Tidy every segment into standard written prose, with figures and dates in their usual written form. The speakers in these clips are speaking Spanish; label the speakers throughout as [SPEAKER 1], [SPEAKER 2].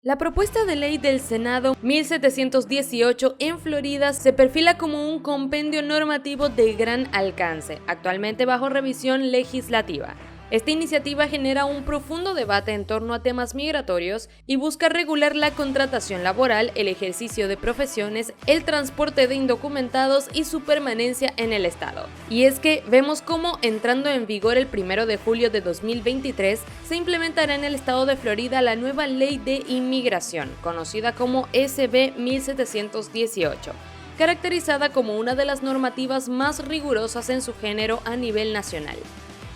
[SPEAKER 1] La propuesta de ley del Senado 1718 en Florida se perfila como un compendio normativo de gran alcance, actualmente bajo revisión legislativa. Esta iniciativa genera un profundo debate en torno a temas migratorios y busca regular la contratación laboral, el ejercicio de profesiones, el transporte de indocumentados y su permanencia en el Estado. Y es que vemos cómo, entrando en vigor el 1 de julio de 2023, se implementará en el estado de Florida la nueva Ley de Inmigración, conocida como SB 1718, caracterizada como una de las normativas más rigurosas en su género a nivel nacional.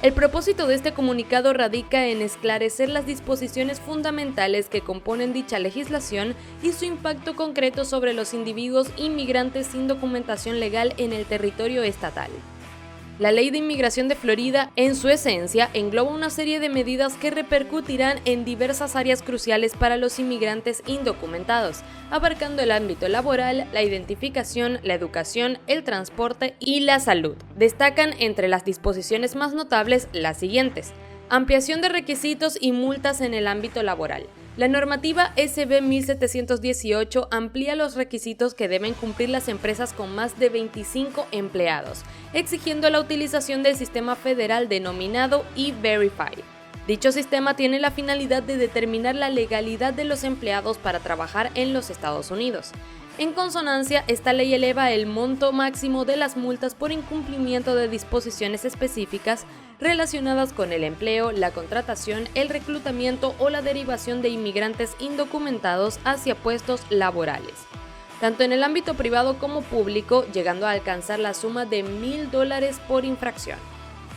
[SPEAKER 1] El propósito de este comunicado radica en esclarecer las disposiciones fundamentales que componen dicha legislación y su impacto concreto sobre los individuos inmigrantes sin documentación legal en el territorio estatal. La Ley de Inmigración de Florida, en su esencia, engloba una serie de medidas que repercutirán en diversas áreas cruciales para los inmigrantes indocumentados, abarcando el ámbito laboral, la identificación, la educación, el transporte y la salud. Destacan entre las disposiciones más notables las siguientes: ampliación de requisitos y multas en el ámbito laboral. La normativa SB 1718 amplía los requisitos que deben cumplir las empresas con más de 25 empleados, exigiendo la utilización del sistema federal denominado E-Verify. Dicho sistema tiene la finalidad de determinar la legalidad de los empleados para trabajar en los Estados Unidos. En consonancia, esta ley eleva el monto máximo de las multas por incumplimiento de disposiciones específicas relacionadas con el empleo, la contratación, el reclutamiento o la derivación de inmigrantes indocumentados hacia puestos laborales, tanto en el ámbito privado como público, llegando a alcanzar la suma de $1,000 por infracción.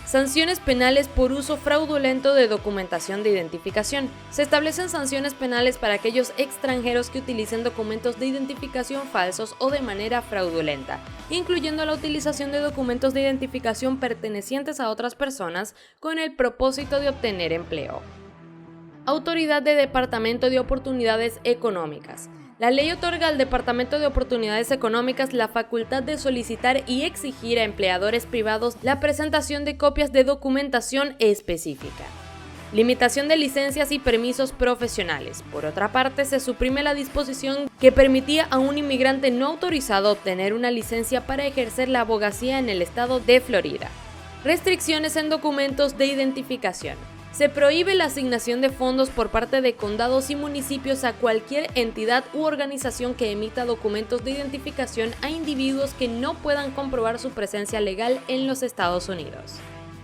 [SPEAKER 1] Sanciones penales por uso fraudulento de documentación de identificación. Se establecen sanciones penales para aquellos extranjeros que utilicen documentos de identificación falsos o de manera fraudulenta, incluyendo la utilización de documentos de identificación pertenecientes a otras personas con el propósito de obtener empleo. Autoridad de Departamento de Oportunidades Económicas. La ley otorga al Departamento de Oportunidades Económicas la facultad de solicitar y exigir a empleadores privados la presentación de copias de documentación específica. Limitación de licencias y permisos profesionales. Por otra parte, se suprime la disposición que permitía a un inmigrante no autorizado obtener una licencia para ejercer la abogacía en el estado de Florida. Restricciones en documentos de identificación. Se prohíbe la asignación de fondos por parte de condados y municipios a cualquier entidad u organización que emita documentos de identificación a individuos que no puedan comprobar su presencia legal en los Estados Unidos.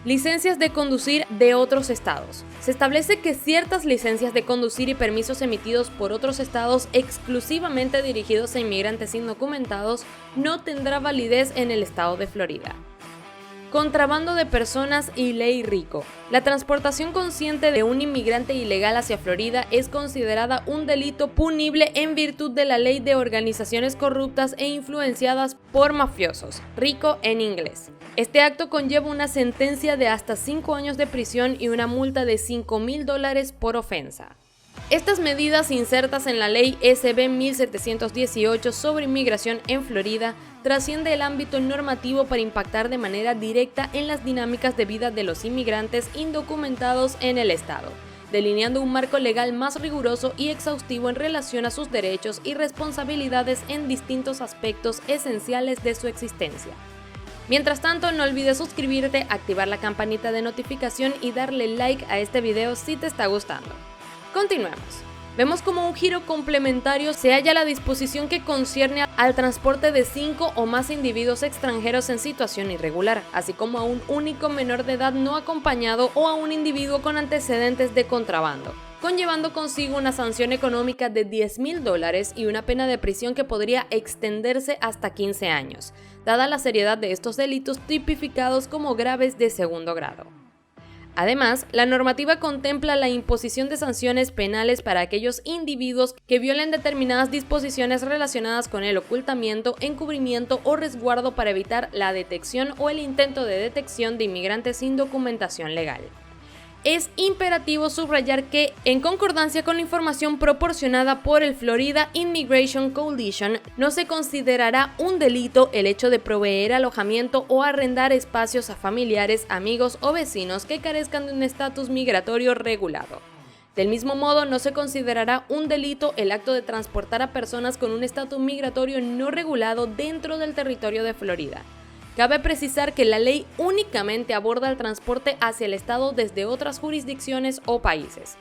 [SPEAKER 1] Licencias de conducir de otros estados. Se establece que ciertas licencias de conducir y permisos emitidos por otros estados exclusivamente dirigidos a inmigrantes indocumentados no tendrá validez en el estado de Florida. Contrabando de personas y ley RICO. La transportación consciente de un inmigrante ilegal hacia Florida es considerada un delito punible en virtud de la Ley de Organizaciones Corruptas e Influenciadas por Mafiosos, RICO en inglés. Este acto conlleva una sentencia de hasta 5 años de prisión y una multa de $5,000 por ofensa. Estas medidas insertas en la ley SB 1718 sobre inmigración en Florida trasciende el ámbito normativo para impactar de manera directa en las dinámicas de vida de los inmigrantes indocumentados en el estado, delineando un marco legal más riguroso y exhaustivo en relación a sus derechos y responsabilidades en distintos aspectos esenciales de su existencia. Mientras tanto, no olvides suscribirte, activar la campanita de notificación y darle like a este video si te está gustando. Continuemos. Vemos como un giro complementario se halla la disposición que concierne al transporte de 5 o más individuos extranjeros en situación irregular, así como a un único menor de edad no acompañado o a un individuo con antecedentes de contrabando, conllevando consigo una sanción económica de $10,000 y una pena de prisión que podría extenderse hasta 15 años, dada la seriedad de estos delitos tipificados como graves de segundo grado. Además, la normativa contempla la imposición de sanciones penales para aquellos individuos que violen determinadas disposiciones relacionadas con el ocultamiento, encubrimiento o resguardo para evitar la detección o el intento de detección de inmigrantes sin documentación legal. Es imperativo subrayar que, en concordancia con la información proporcionada por el Florida Immigration Coalition, no se considerará un delito el hecho de proveer alojamiento o arrendar espacios a familiares, amigos o vecinos que carezcan de un estatus migratorio regulado. Del mismo modo, no se considerará un delito el acto de transportar a personas con un estatus migratorio no regulado dentro del territorio de Florida. Cabe precisar que la ley únicamente aborda el transporte hacia el estado desde otras jurisdicciones o países.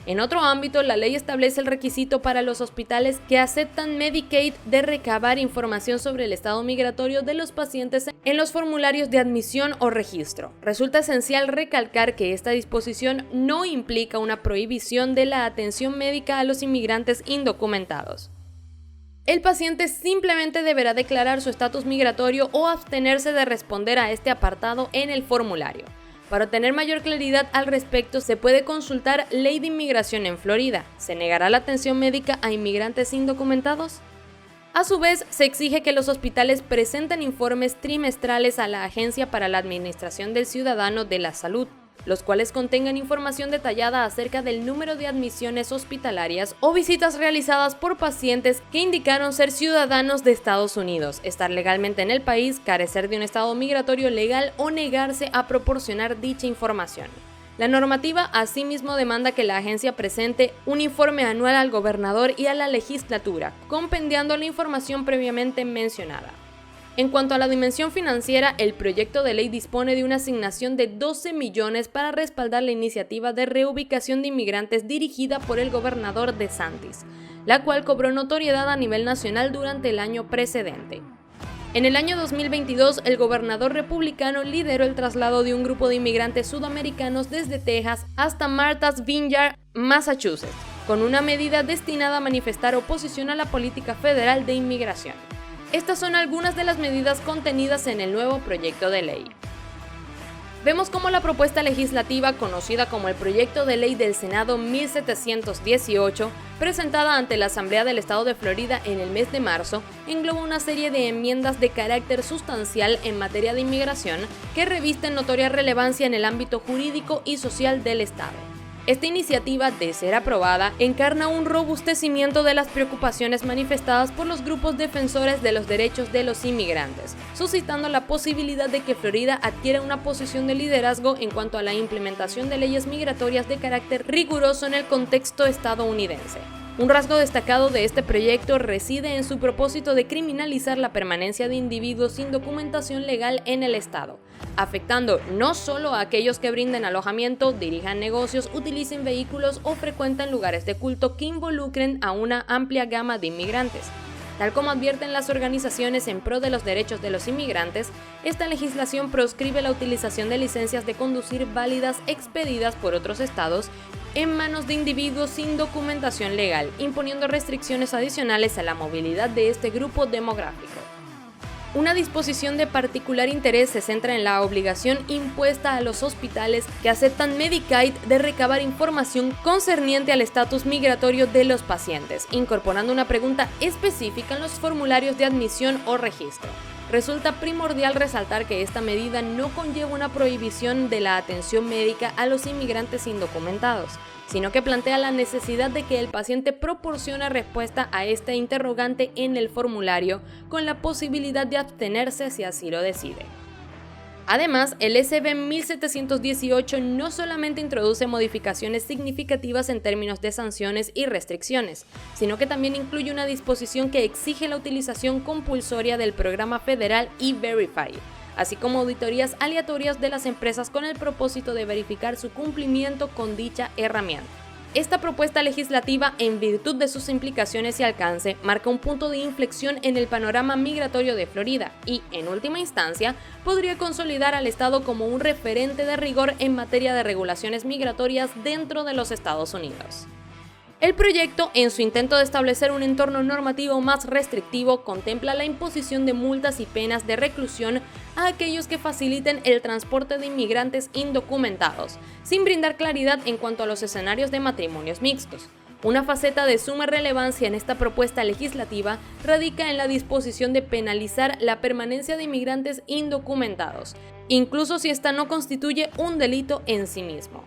[SPEAKER 1] En otro ámbito, la ley establece el requisito para los hospitales que aceptan Medicaid de recabar información sobre el estado migratorio de los pacientes en los formularios de admisión o registro. Resulta esencial recalcar que esta disposición no implica una prohibición de la atención médica a los inmigrantes indocumentados. El paciente simplemente deberá declarar su estatus migratorio o abstenerse de responder a este apartado en el formulario. Para obtener mayor claridad al respecto, se puede consultar Ley de Inmigración en Florida. ¿Se negará la atención médica a inmigrantes indocumentados? A su vez, se exige que los hospitales presenten informes trimestrales a la Agencia para la Administración del Ciudadano de la Salud, los cuales contengan información detallada acerca del número de admisiones hospitalarias o visitas realizadas por pacientes que indicaron ser ciudadanos de Estados Unidos, estar legalmente en el país, carecer de un estado migratorio legal o negarse a proporcionar dicha información. La normativa asimismo demanda que la agencia presente un informe anual al gobernador y a la legislatura, compendiando la información previamente mencionada. En cuanto a la dimensión financiera, el proyecto de ley dispone de una asignación de 12 millones para respaldar la iniciativa de reubicación de inmigrantes dirigida por el gobernador DeSantis, la cual cobró notoriedad a nivel nacional durante el año precedente. En el año 2022, el gobernador republicano lideró el traslado de un grupo de inmigrantes sudamericanos desde Texas hasta Martha's Vineyard, Massachusetts, con una medida destinada a manifestar oposición a la política federal de inmigración. Estas son algunas de las medidas contenidas en el nuevo proyecto de ley. Vemos cómo la propuesta legislativa, conocida como el Proyecto de Ley del Senado 1718, presentada ante la Asamblea del Estado de Florida en el mes de marzo, engloba una serie de enmiendas de carácter sustancial en materia de inmigración que revisten notoria relevancia en el ámbito jurídico y social del Estado. Esta iniciativa, de ser aprobada, encarna un robustecimiento de las preocupaciones manifestadas por los grupos defensores de los derechos de los inmigrantes, suscitando la posibilidad de que Florida adquiera una posición de liderazgo en cuanto a la implementación de leyes migratorias de carácter riguroso en el contexto estadounidense. Un rasgo destacado de este proyecto reside en su propósito de criminalizar la permanencia de individuos sin documentación legal en el Estado, afectando no solo a aquellos que brinden alojamiento, dirijan negocios, utilicen vehículos o frecuenten lugares de culto que involucren a una amplia gama de inmigrantes. Tal como advierten las organizaciones en pro de los derechos de los inmigrantes, esta legislación proscribe la utilización de licencias de conducir válidas expedidas por otros estados en manos de individuos sin documentación legal, imponiendo restricciones adicionales a la movilidad de este grupo demográfico. Una disposición de particular interés se centra en la obligación impuesta a los hospitales que aceptan Medicaid de recabar información concerniente al estatus migratorio de los pacientes, incorporando una pregunta específica en los formularios de admisión o registro. Resulta primordial resaltar que esta medida no conlleva una prohibición de la atención médica a los inmigrantes indocumentados, sino que plantea la necesidad de que el paciente proporcione respuesta a esta interrogante en el formulario, con la posibilidad de abstenerse si así lo decide. Además, el SB 1718 no solamente introduce modificaciones significativas en términos de sanciones y restricciones, sino que también incluye una disposición que exige la utilización compulsoria del programa federal E-Verify, así como auditorías aleatorias de las empresas con el propósito de verificar su cumplimiento con dicha herramienta. Esta propuesta legislativa, en virtud de sus implicaciones y alcance, marca un punto de inflexión en el panorama migratorio de Florida y, en última instancia, podría consolidar al Estado como un referente de rigor en materia de regulaciones migratorias dentro de los Estados Unidos. El proyecto, en su intento de establecer un entorno normativo más restrictivo, contempla la imposición de multas y penas de reclusión a aquellos que faciliten el transporte de inmigrantes indocumentados, sin brindar claridad en cuanto a los escenarios de matrimonios mixtos. Una faceta de suma relevancia en esta propuesta legislativa radica en la disposición de penalizar la permanencia de inmigrantes indocumentados, incluso si esta no constituye un delito en sí mismo.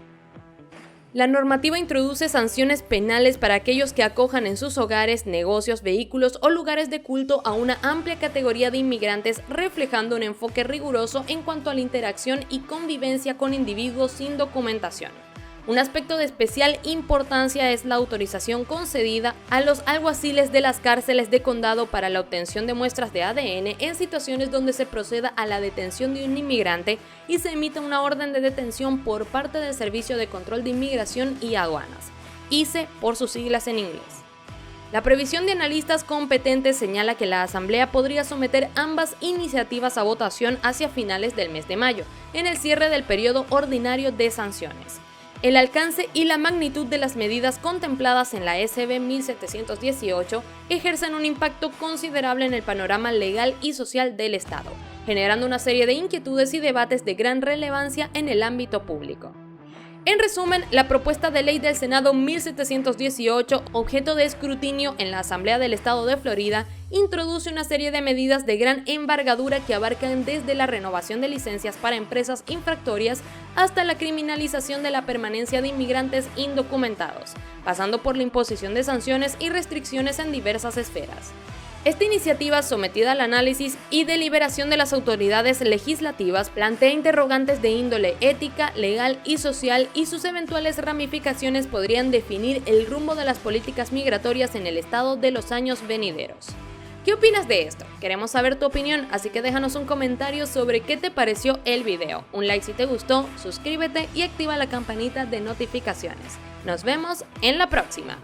[SPEAKER 1] La normativa introduce sanciones penales para aquellos que acojan en sus hogares, negocios, vehículos o lugares de culto a una amplia categoría de inmigrantes, reflejando un enfoque riguroso en cuanto a la interacción y convivencia con individuos sin documentación. Un aspecto de especial importancia es la autorización concedida a los alguaciles de las cárceles de condado para la obtención de muestras de ADN en situaciones donde se proceda a la detención de un inmigrante y se emita una orden de detención por parte del Servicio de Control de Inmigración y Aduanas, ICE por sus siglas en inglés. La previsión de analistas competentes señala que la Asamblea podría someter ambas iniciativas a votación hacia finales del mes de mayo, en el cierre del periodo ordinario de sanciones. El alcance y la magnitud de las medidas contempladas en la SB 1718 ejercen un impacto considerable en el panorama legal y social del Estado, generando una serie de inquietudes y debates de gran relevancia en el ámbito público. En resumen, la propuesta de ley del Senado 1718, objeto de escrutinio en la Asamblea del Estado de Florida, introduce una serie de medidas de gran envergadura que abarcan desde la renovación de licencias para empresas infractorias hasta la criminalización de la permanencia de inmigrantes indocumentados, pasando por la imposición de sanciones y restricciones en diversas esferas. Esta iniciativa, sometida al análisis y deliberación de las autoridades legislativas, plantea interrogantes de índole ética, legal y social, y sus eventuales ramificaciones podrían definir el rumbo de las políticas migratorias en el estado de los años venideros. ¿Qué opinas de esto? Queremos saber tu opinión, así que déjanos un comentario sobre qué te pareció el video. Un like si te gustó, suscríbete y activa la campanita de notificaciones. Nos vemos en la próxima.